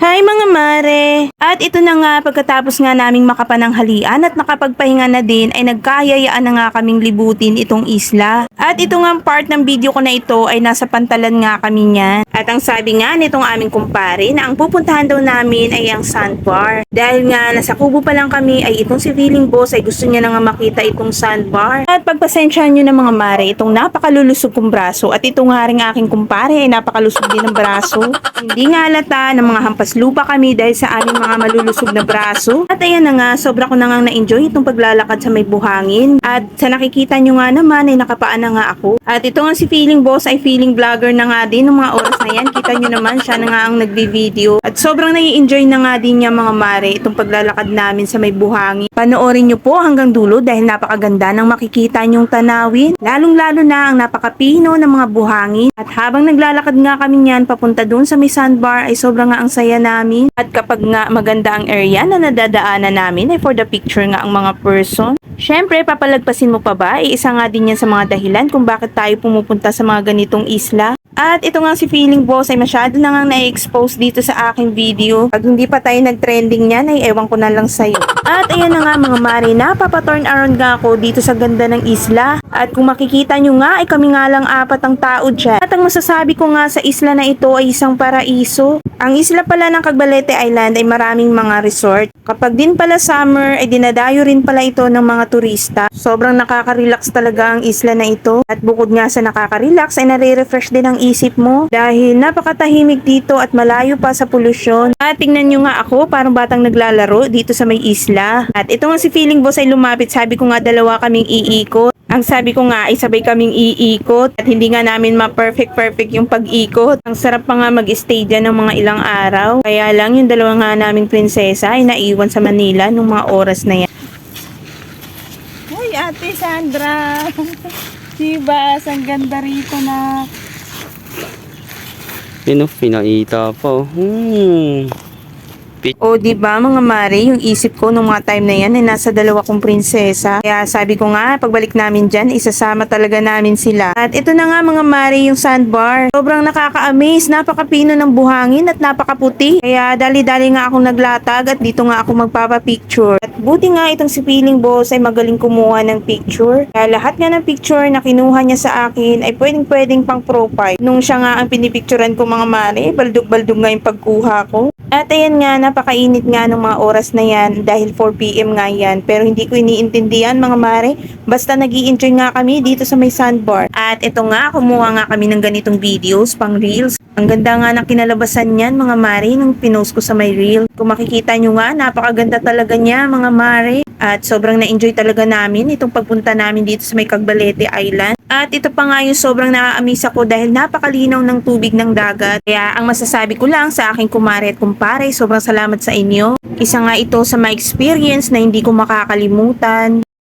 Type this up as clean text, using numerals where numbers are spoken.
Hi mga mare! At ito na nga pagkatapos nga naming makapananghalian at nakapagpahinga na din ay nagkayayaan na nga kaming libutin itong isla. At ito nga part ng video ko na ito ay nasa pantalan nga kami niyan. At ang sabi nga nitong aming kumpare na ang pupuntahan daw namin ay ang sandbar. Dahil nga nasa Kubo pa lang kami ay itong si Feeling Boss ay gusto niya na nga makita itong sandbar. At pagpasensyahan nyo na mga mare itong napakalulusog kong braso at ito nga rin aking kumpare ay napakalusog din ng braso. Hindi nga halata ng mga hampas lupa kami dahil sa aming mga malulusog na braso. At ayan na nga, sobra ko na nga na-enjoy itong paglalakad sa may buhangin. At sa nakikita nyo nga naman ay nakapaan na nga ako. At ito nga si Feeling Boss ay feeling vlogger na nga din ng mga oras na yan. Kita nyo naman, siya na nga ang nagbi-video. At sobrang nai-enjoy na nga din niya mga mare itong paglalakad namin sa may buhangin. Panoorin nyo po hanggang dulo dahil napakaganda ng makikita nyong tanawin. Lalong-lalo na ang napakapino ng mga buhangin. At habang naglalakad nga kami niyan papunta dun sa may sandbar ay sobrang nga ang saya namin. At kapag nga maganda ang area na nadadaanan namin ay for the picture nga ang mga person. Syempre, papalagpasin mo pa ba? Isa nga din yan sa mga dahilan kung bakit tayo pumupunta sa mga ganitong isla. At ito nga si Feeling Boss ay masyado na nga na-expose dito sa aking video. Pag hindi pa tayo nag-trending yan ay ewan ko na lang sa'yo. At ayan na nga mga mare, napapaturn around nga ako dito sa ganda ng isla. At kung makikita nyo nga ay kami nga lang apat ang tao dyan. At ang masasabi ko nga sa isla na ito ay isang paraiso. Ang isla pala ng Cagbalete Island ay maraming mga resort. Kapag din pala summer ay dinadayo rin pala ito ng mga turista. Sobrang nakaka-relax talaga ang isla na ito. At bukod nga sa nakaka-relax ay nare-refresh din ang isip mo dahil napakatahimik dito at malayo pa sa polusyon. At tingnan nyo nga ako parang batang naglalaro dito sa may isla. At ito nga si Feeling Boss ay lumapit, sabi ko nga dalawa kaming iikot. Ang sabi ko nga ay sabay kaming iikot at hindi nga namin ma-perfect yung pag-ikot. Ang sarap pa nga mag-stay dyan ng mga ilang araw. Kaya lang yung dalawa nga naming prinsesa ay naiwan sa Manila nung mga oras na yan. Uy, Ate Sandra! Sibas, ang ganda rito na. Pinaita pa. O di ba mga mare, yung isip ko nung mga time na yan ay nasa dalawa kong prinsesa. Kaya sabi ko nga, pagbalik namin dyan, isasama talaga namin sila. At ito na nga mga mare yung sandbar. Sobrang nakaka-amaze, napakapino ng buhangin at napakaputi. Kaya dali-dali nga akong naglatag at dito nga ako magpapapicture. At buti nga itong si Feeling Boss ay magaling kumuha ng picture. Kaya lahat nga ng picture na kinuha niya sa akin ay pwedeng pang profile. Nung siya nga ang pinipicturan ko mga mare, baldug-baldug nga yung pagkuha ko. At ayan nga, napakainit nga ng mga oras na yan dahil 4 PM nga yan. Pero hindi ko iniintindihan mga mare. Basta nag-i-enjoy nga kami dito sa may sandbar. At ito nga, kumuha nga kami ng ganitong videos, pang reels. Ang ganda nga ng kinalabasan niyan mga mare nung pinost ko sa may reel. Kung makikita nyo nga, napakaganda talaga niya mga mare. At sobrang na-enjoy talaga namin itong pagpunta namin dito sa may Cagbalete Island. At ito pa nga yung sobrang na-amaze ako dahil napakalinaw ng tubig ng dagat. Kaya ang masasabi ko lang sa aking kumare at kumpare, sobrang salamat sa inyo. Isa nga ito sa my experience na hindi ko makakalimutan.